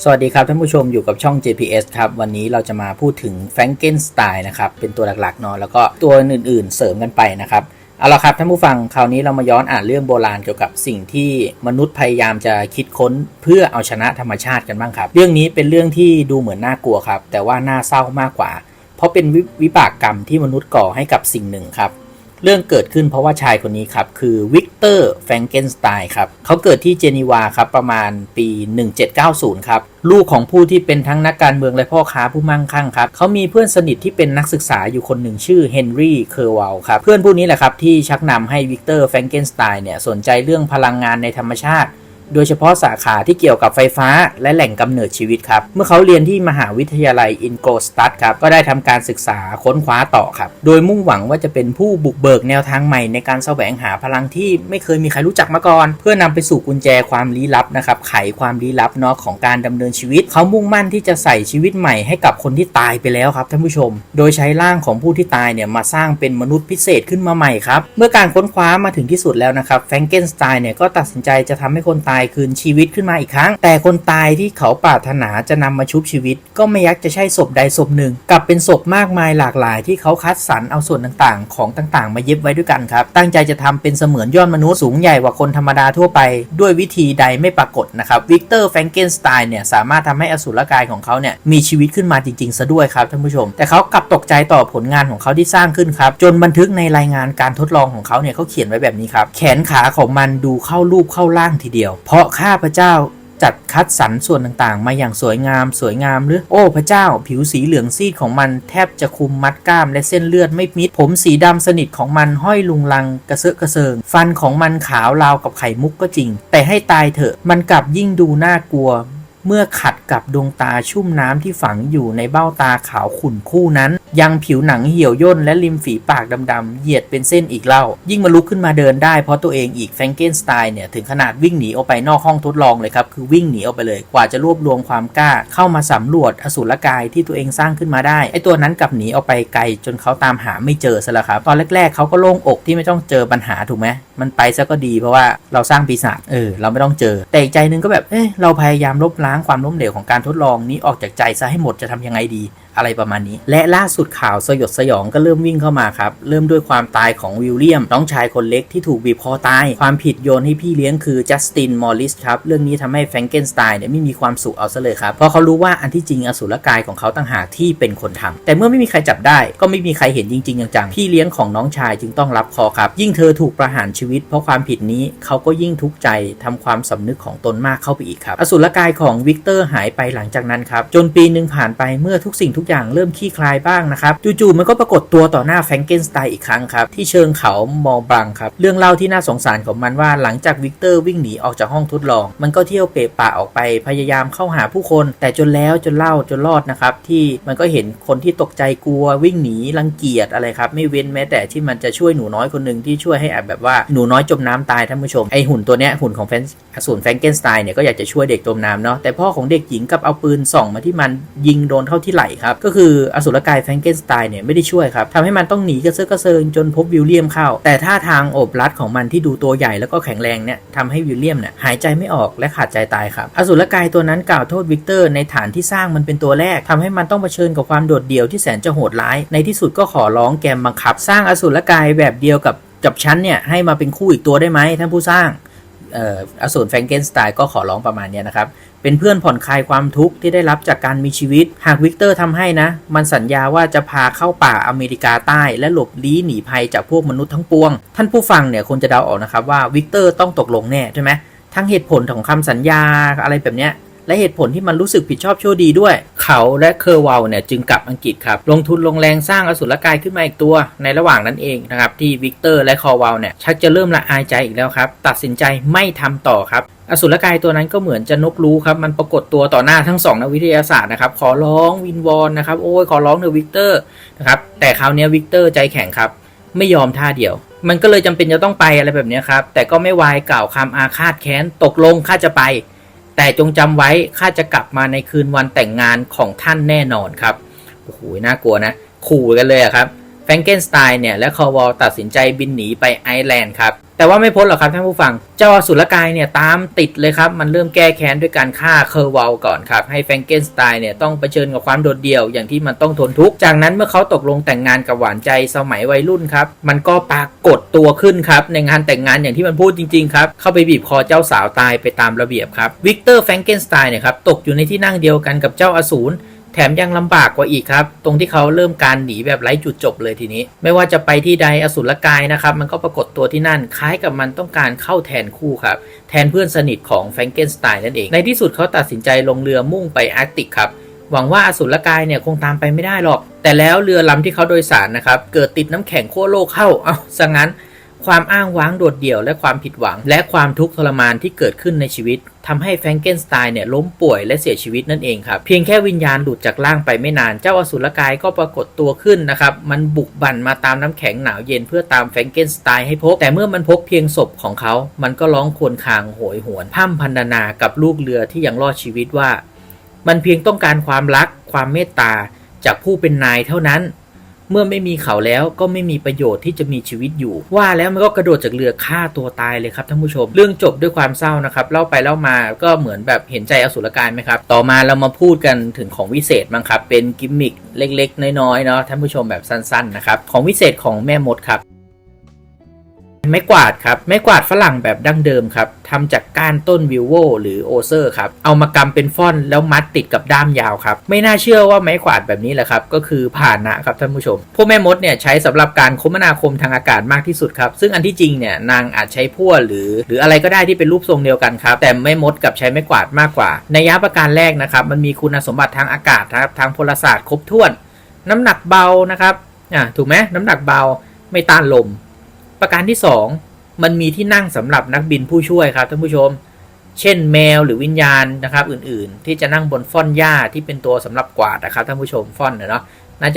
สวัสดีครับท่านผู้ชมอยู่กับช่อง JPS ครับวันนี้เราจะมาพูดถึงแฟรงเกนสไตน์นะครับเป็นตัวหลักๆเนาะแล้วก็ตัวอื่นๆเสริมกันไปนะครับเอาละครับท่านผู้ฟังคราวนี้เรามาย้อนอ่านเรื่องโบราณเกี่ยวกับสิ่งที่มนุษย์พยายามจะคิดค้นเพื่อเอาชนะธรรมชาติกันบ้างครับเรื่องนี้เป็นเรื่องที่ดูเหมือนน่ากลัวครับแต่ว่าน่าเศร้ามากกว่าเพราะเป็นวิบากกรรมที่มนุษย์ก่อให้กับสิ่งหนึ่งครับเรื่องเกิดขึ้นเพราะว่าชายคนนี้ครับคือวิกเตอร์แฟรงเกนสไตน์ครับเขาเกิดที่เจนีวาครับประมาณปี 1790 ครับลูกของผู้ที่เป็นทั้งนักการเมืองและพ่อค้าผู้มั่งคั่งครับเขามีเพื่อนสนิทที่เป็นนักศึกษาอยู่คนหนึ่งชื่อเฮนรี่เคอร์วัลครับเพื่อนผู้นี้แหละครับที่ชักนำให้วิกเตอร์แฟรงเกนสไตน์เนี่ยสนใจเรื่องพลังงานในธรรมชาติโดยเฉพาะสาขาที่เกี่ยวกับไฟฟ้าและแหล่งกำเนิดชีวิตครับเมื่อเขาเรียนที่มหาวิทยาลัยอินโกสตัดครับก็ได้ทำการศึกษาค้นคว้าต่อครับโดยมุ่งหวังว่าจะเป็นผู้บุกเบิกแนวทางใหม่ในการแสวงหาพลังที่ไม่เคยมีใครรู้จักมาก่อนเพื่อนำไปสู่กุญแจความลี้ลับนะครับไขความลี้ลับเนาะของการดำเนินชีวิตเขามุ่งมั่นที่จะใส่ชีวิตใหม่ให้กับคนที่ตายไปแล้วครับท่านผู้ชมโดยใช้ร่างของผู้ที่ตายเนี่ยมาสร้างเป็นมนุษย์พิเศษขึ้นมาใหม่ครับเมื่อการค้นคว้ามาถึงที่สุดแล้วนะครับแฟรงเกนสไตน์เนี่ยก็ตัดสินใจจะทำให้คนตายคืนชีวิตขึ้นมาอีกครั้งแต่คนตายที่เขาปรารถนาจะนำมาชุบชีวิตก็ไม่ยักจะใช่ศพใดศพหนึ่งกลับเป็นศพมากมายหลากหลายที่เขาคัดสรรเอาส่วนต่างๆของต่างๆมาเย็บไว้ด้วยกันครับตั้งใจจะทำเป็นเสมือนยอดมนุษย์สูงใหญ่กว่าคนธรรมดาทั่วไปด้วยวิธีใดไม่ปรากฏนะครับวิกเตอร์แฟรงเกนสไตน์เนี่ยสามารถทำให้อสูรกายของเขาเนี่ยมีชีวิตขึ้นมาจริงๆซะด้วยครับท่านผู้ชมแต่เขากลับตกใจต่อผลงานของเขาที่สร้างขึ้นครับจนบันทึกในรายงานการทดลองของเขาเนี่ยเขาเขียนไว้แบบนี้ครับแขนขาของมันดูเข้ารูปเข้าร่างทีเดียวเพราะข้าพเจ้าจัดคัดสรรส่วนต่างๆมาอย่างสวยงามหรือโอ้พระเจ้าผิวสีเหลืองซีดของมันแทบจะคุมมัดกล้ามและเส้นเลือดไม่มิดผมสีดำสนิทของมันห้อยลุงลังกระเซาะกระเซิงฟันของมันขาวราวกับไข่มุกก็จริงแต่ให้ตายเถอะมันกลับยิ่งดูน่ากลัวเมื่อขัดกับดวงตาชุ่มน้ำที่ฝังอยู่ในเบ้าตาขาวขุ่นคู่นั้นยังผิวหนังเหี่ยวย่นและริมฝีปากดำๆเหยียดเป็นเส้นอีกเล่ายิ่งมาลุกขึ้นมาเดินได้เพราะตัวเองอีกแฟรงเกนสไตน์เนี่ยถึงขนาดวิ่งหนีออกไปนอกห้องทดลองเลยครับคือวิ่งหนีออกไปเลยกว่าจะรวบรวมความกล้าเข้ามาสำรวจอสูรกายที่ตัวเองสร้างขึ้นมาได้ไอตัวนั้นกลับหนีออกไปไกลจนเขาตามหาไม่เจอซะแล้วครับตอนแรกๆเขาก็โล่งอกที่ไม่ต้องเจอปัญหาถูกไหมมันไปซะก็ดีเพราะว่าเราสร้างปีศาจเราไม่ต้องเจอแต่อีกใจนึงก็แบบเราพยายามลบล้างความล้มเหลวของการทดลองนี้ออกจากใจซะให้หมดจะทำยังไงดีอะไรประมาณนี้และล่าสุดข่าวสยดสยองก็เริ่มวิ่งเข้ามาครับเริ่มด้วยความตายของวิลเลียมน้องชายคนเล็กที่ถูกบีบคอตายความผิดโยนให้พี่เลี้ยงคือจัสตินมอริสครับเรื่องนี้ทำให้แฟรงเกนสไตน์เนี่ยไม่มีความสุขเอาซะเลยครับเพราะเขารู้ว่าอันที่จริงอสูรกายของเขาต่างหากที่เป็นคนทำแต่เมื่อไม่มีใครจับได้ก็ไม่มีใครเห็นจริงๆจังๆพี่เลี้ยงของน้องชายจึงต้องรับคอครับยิ่งเธอถูกประหารชีวิตเพราะความผิดนี้เขาก็ยิ่งทุกข์ใจทำความสำนึกของตนมากเข้าไปอีกครับอสูรกายของวิกเตอร์หายไปหลังจากนั้นครับจนปีนึงผ่านไปเมื่อทุกสิ่งทุกอย่างเริ่มคลี่คลายบ้างนะครับจู่ๆมันก็ปรากฏตัวต่อหน้าแฟรงเกนสไตน์อีกครั้งครับที่เชิงเขามอลบลังครับเรื่องเล่าที่น่าสงสารของมันว่าหลังจากวิกเตอร์วิ่งหนีออกจากห้องทดลองมันก็เที่ยวเปะปะออกไปพยายามเข้าหาผู้คนแต่จนแล้วจนเล่าจนรอดนะครับที่มันก็เห็นคนที่ตกใจกลัววิ่งหนีรังเกียจอะไรครับไม่เว้นแม้แต่ที่มันจะช่วยหนูน้อยคนหนึ่งที่ช่วยให้แบบว่าหนูน้อยจมน้ำตายท่านผู้ชมไอหุ่นตัวเนี้ยหุ่นของอสูรแฟรงเกนสไตน์เนี่ยก็อยากจะช่วยเด็กจมน้ำเนาะแต่พ่อของเด็กหญิงกับเอาปืนส่องมาที่มันยิงโดนเข้าที่ไหล่ครับก็คืออสูรกายแฟรงเกนสไตน์เนี่ยไม่ได้ช่วยครับทำให้มันต้องหนีกระเซาะกระเซิงจนพบวิลเลียมเข้าแต่ท่าทางโอบรัดของมันที่ดูตัวใหญ่แล้วก็แข็งแรงเนี่ยทำให้วิลเลียมเนี่ยหายใจไม่ออกและขาดใจตายครับอสูรกายตัวนั้นกล่าวโทษวิกเตอร์ในฐานที่สร้างมันเป็นตัวแรกทำให้มันต้องเผชิญกับความโดดเดี่ยวที่แสนจะโหดร้ายในที่สุดก็ขอร้องแกมบังคับสร้างอสูรกายแบบเดียวกับฉันเนี่ยให้มาเป็นคู่อีกตัวได้ไหมท่านผู้สร้างอสูรแฟรงเกนสไตน์ก็ขอร้องประมาณนี้นะครับเป็นเพื่อนผ่อนคลายความทุกข์ที่ได้รับจากการมีชีวิตหากวิกเตอร์ทำให้นะมันสัญญาว่าจะพาเข้าป่าอเมริกาใต้และหลบลี้หนีภัยจากพวกมนุษย์ทั้งปวงท่านผู้ฟังเนี่ยคงจะเดาออกนะครับว่าวิกเตอร์ต้องตกลงแน่ใช่ไหมทั้งเหตุผลของคำสัญญาอะไรแบบเนี้ยและเหตุผลที่มันรู้สึกผิดชอบชั่วดีด้วยเขาและเคอร์วัลเนี่ยจึงกลับอังกฤษครับลงทุนลงแรงสร้างอสูรกายขึ้นมาอีกตัวในระหว่างนั้นเองนะครับที่วิกเตอร์และเคอร์วัลเนี่ยชักจะเริ่มละอายใจอีกแล้วครับตัดสินใจไม่ทำต่อครับอสูรกายตัวนั้นก็เหมือนจะนกรู้ครับมันปรากฏตัวต่อหน้าทั้งสองนักวิทยาศาสตร์นะครับขอร้องวินวอนนะครับโอ้ยขอร้องเถอะวิกเตอร์นะครับแต่คราวนี้วิกเตอร์ใจแข็งครับไม่ยอมท่าเดียวมันก็เลยจำเป็นจะต้องไปอะไรแบบนี้ครับแต่ก็ไม่วายกล่าวคำอาฆาตแค้นตกลงข้าจะไปแต่จงจำไว้ข้าจะกลับมาในคืนวันแต่งงานของท่านแน่นอนครับโอ้โหน่ากลัวนะขู่กันเลยครับ แฟรงเกนสไตน์เนี่ยและคอวอลตัดสินใจบินหนีไปไอร์แลนด์ครับแต่ว่าไม่พ้นหรอกครับท่านผู้ฟังเจ้าอสุรกายเนี่ยตามติดเลยครับมันเริ่มแก้แค้นด้วยการฆ่าเคอร์วอลก่อนครับให้แฟรงเกนสไตน์เนี่ยต้องเผชิญกับความโดดเดี่ยวอย่างที่มันต้องทนทุกข์จากนั้นเมื่อเขาตกลงแต่งงานกับหวานใจสมัยวัยรุ่นครับมันก็ปรากฏตัวขึ้นครับในงานแต่งงานอย่างที่มันพูดจริงๆครับเข้าไปบีบคอเจ้าสาวตายไปตามระเบียบครับวิกเตอร์แฟรงเกนสไตน์เนี่ยครับตกอยู่ในที่นั่งเดียวกันกับเจ้าอสูรแถมยังลำบากกว่าอีกครับตรงที่เขาเริ่มการหนีแบบไร้จุดจบเลยทีนี้ไม่ว่าจะไปที่ใดอสุรกายนะครับมันก็ปรากฏตัวที่นั่นคล้ายกับมันต้องการเข้าแทนคู่ครับแทนเพื่อนสนิทของแฟรงเกนสไตน์นั่นเองในที่สุดเขาตัดสินใจลงเรือมุ่งไปอาร์กติกครับหวังว่าอสุรกายเนี่ยคงตามไปไม่ได้หรอกแต่แล้วเรือลำที่เขาโดยสารนะครับเกิดติดน้ำแข็งขั้วโลกเข้าซะงั้นความอ้างว้างโดดเดี่ยวและความผิดหวังและความทุกข์ทรมานที่เกิดขึ้นในชีวิตทำให้แฟรงเกนสไตน์เนี่ยล้มป่วยและเสียชีวิตนั่นเองครับเพียงแค่วิญญาณหลุดจากร่างไปไม่นานเจ้าอสุรกายก็ปรากฏตัวขึ้นนะครับมันบุกบั่นมาตามน้ำแข็งหนาวเย็นเพื่อตามแฟรงเกนสไตน์ให้พบแต่เมื่อมันพบเพียงศพของเขามันก็ร้องครวญครางโหยหวนพร่ำพรรณนากับลูกเรือที่ยังรอดชีวิตว่ามันเพียงต้องการความรักความเมตตาจากผู้เป็นนายเท่านั้นเมื่อไม่มีเขาแล้วก็ไม่มีประโยชน์ที่จะมีชีวิตอยู่ว่าแล้วมันก็กระโดดจากเรือฆ่าตัวตายเลยครับท่านผู้ชมเรื่องจบด้วยความเศร้านะครับเล่าไปเล่ามาก็เหมือนแบบเห็นใจอสุรกายไหมครับต่อมาเรามาพูดกันถึงของวิเศษบ้างครับเป็นกิมมิคเล็กๆน้อยๆเนาะท่านผู้ชมแบบสั้นๆนะครับของวิเศษของแม่มดครับไม้กวาดครับไม้กวาดฝรั่งแบบดั้งเดิมครับทำจากก้านต้นวิลโวหรือโอเซอร์ครับเอามากำเป็นฟ่อนแล้วมัดติดกับด้ามยาวครับไม่น่าเชื่อว่าไม้กวาดแบบนี้แหละครับก็คือพาหนะครับท่านผู้ชมพวกแม่มดเนี่ยใช้สำหรับการคมนาคมทางอากาศมากที่สุดครับซึ่งอันที่จริงเนี่ยนางอาจใช้พั่วหรืออะไรก็ได้ที่เป็นรูปทรงเดียวกันครับแต่แม่มดกับใช้ไม้กวาดมากกว่าในยะประการแรกนะครับมันมีคุณสมบัติทางอากาศครับทางพลศาสตร์ครบถ้วนน้ำหนักเบานะครับถูกไหมน้ำหนักเบาไม่ต้านลมประการที่2มันมีที่นั่งสำหรับนักบินผู้ช่วยครับท่านผู้ชมเช่นแมวหรือวิญญาณนะครับอื่นๆที่จะนั่งบนฟ่อนหญ้าที่เป็นตัวสำหรับกวาดนะครับท่านผู้ชมฟ่อนเนาะน่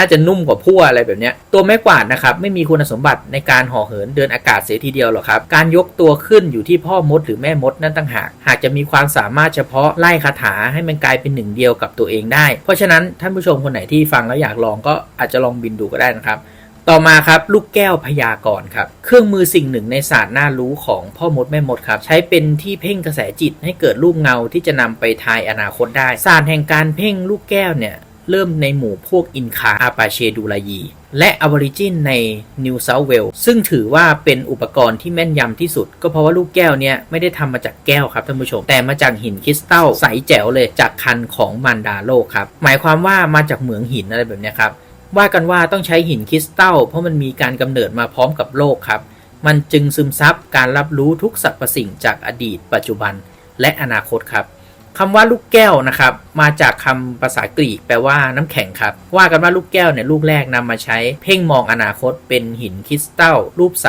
าจะนุ่มกว่าพั่วอะไรแบบนี้ตัวไม้กวาดนะครับไม่มีคุณสมบัติในการห่อเหินเดินอากาศเสียทีเดียวหรอกครับการยกตัวขึ้นอยู่ที่พ่อมดหรือแม่มดนั่นต่างหากจะมีความสามารถเฉพาะไล่คาถาให้มันกลายเป็นหนึ่งเดียวกับตัวเองได้เพราะฉะนั้นท่านผู้ชมคนไหนที่ฟังแล้วอยากลองก็อาจจะลองบินดูก็ได้นะครับต่อมาครับลูกแก้วพยากรณ์ครับเครื่องมือสิ่งหนึ่งในศาสตร์น่ารู้ของพ่อมดแม่มดครับใช้เป็นที่เพ่งกระแสจิตให้เกิดรูปเงาที่จะนำไปทายอนาคตได้ศาสตร์แห่งการเพ่งลูกแก้วเนี่ยเริ่มในหมู่พวกอินคาอาปาเชดูลายีและอเบอริจินในนิวเซาท์เวลส์ซึ่งถือว่าเป็นอุปกรณ์ที่แม่นยำที่สุดก็เพราะว่าลูกแก้วเนี่ยไม่ได้ทำมาจากแก้วครับท่านผู้ชมแต่มาจากหินคริสตัลใสแจ๋วเลยจากคันของมันดาโลกครับหมายความว่ามาจากเหมืองหินอะไรแบบนี้ครับว่ากันว่าต้องใช้หินคริสตัลเพราะมันมีการกำเนิดมาพร้อมกับโลกครับมันจึงซึมซับการรับรู้ทุกสรรพสิ่งจากอดีตปัจจุบันและอนาคตครับคำว่าลูกแก้วนะครับมาจากคำภาษากรีกแปลว่าน้ำแข็งครับว่ากันว่าลูกแก้วเนี่ยลูกแรกนำมาใช้เพ่งมองอนาคตเป็นหินคริสตัลรูปใส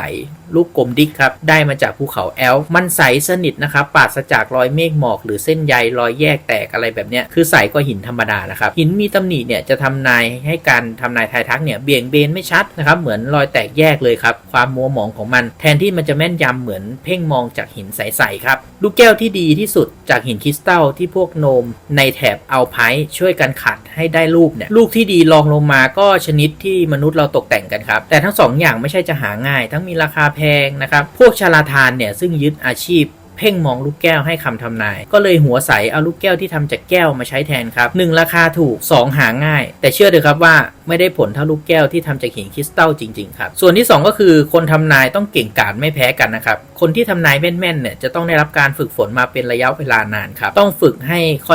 ลูกกลมดิกครับได้มาจากภูเขาแอลป์มันใสสนิทนะครับปราศจากรอยเมฆหมอกหรือเส้นใยรอยแยกแตกอะไรแบบเนี้ยคือใสกว่าหินธรรมดานะครับหินมีตำหนิเนี่ยจะทำนายให้การทำนายทายทักเนี่ยเบี่ยงเบนไม่ชัดนะครับเหมือนรอยแตกแยกเลยครับความมัวหมองของมันแทนที่มันจะแม่นยำเหมือนเพ่งมองจากหินใสๆครับลูกแก้วที่ดีที่สุดจากหินคริสตัลที่พวกโนมในแถบอัลไพร์ช่วยกันขัดให้ได้รูปเนี่ยลูกที่ดีรองลงมาก็ชนิดที่มนุษย์เราตกแต่งกันครับแต่ทั้ง2 อย่างไม่ใช่จะหาง่ายทั้งมีราคาแพงนะครับพวกชาลาทานเนี่ยซึ่งยึดอาชีพเพ่งมองลูกแก้วให้คำทำนายก็เลยหัวใสเอาลูกแก้วที่ทำจากแก้วมาใช้แทนครับ1ราคาถูก2หาง่ายแต่เชื่อเถอะครับว่าไม่ได้ผลเท่าลูกแก้วที่ทำจากหินคริสตัลจริงๆครับส่วนที่2ก็คือคนทำนายต้องเก่งกาจไม่แพ้กันนะครับคนที่ทำนายแม่นๆเนี่ยจะต้องได้รับการฝึกฝนมาเป็นระยะเวลานานครับต้องฝึกให้ค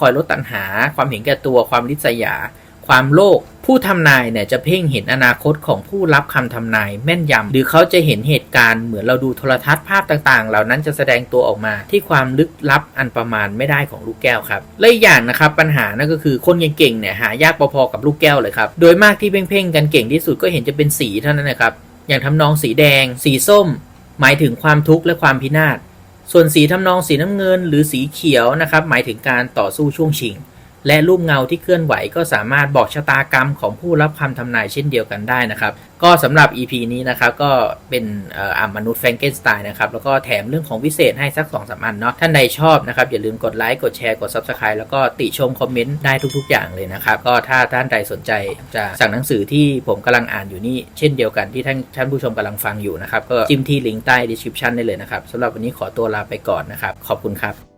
อยลดตัณหาความเห็นแก่ตัวความริษยาความโลภผู้ทำนายเนี่ยจะเพ่งเห็นอนาคตของผู้รับคำทำนายแม่นยำหรือเขาจะเห็นเหตุการณ์เหมือนเราดูโทรทัศน์ภาพต่างๆเหล่านั้นจะแสดงตัวออกมาที่ความลึกลับอันประมาณไม่ได้ของลูกแก้วครับและอีกอย่างนะครับปัญหานั่นก็คือคนเก่งๆเนี่ยหายากพอๆกับลูกแก้วเลยครับโดยมากที่เพ่งๆกันเก่งที่สุดก็เห็นจะเป็นสีเท่านั้นนะครับอย่างทำนองสีแดงสีส้มหมายถึงความทุกข์และความพินาศส่วนสีทำนองสีน้ำเงินหรือสีเขียวนะครับหมายถึงการต่อสู้ช่วงชิง และรูปเงาที่เคลื่อนไหวก็สามารถบอกชะตากรรมของผู้รับคำทำนายเช่นเดียวกันได้นะครับก็สำหรับ EP นี้นะครับก็เป็นมนุษย์แฟรงเกนสไตน์นะครับแล้วก็แถมเรื่องของวิเศษให้สัก 2-3 อันเนาะท่านใดชอบนะครับอย่าลืมกดไลค์กดแชร์กด Subscribe แล้วก็ติชมคอมเมนต์ได้ทุกๆอย่างเลยนะครับก็ถ้าท่านใดสนใจจะสั่งหนังสือที่ผมกำลังอ่านอยู่นี่เช่นเดียวกันที่ท่านผู้ชมกำลังฟังอยู่นะครับก็จิ้มที่ลิงก์ใต้ description ได้เลยนะครับสำหรับวันนี้ขอตัวลาไปก่อนนะครับขอบคุณครับ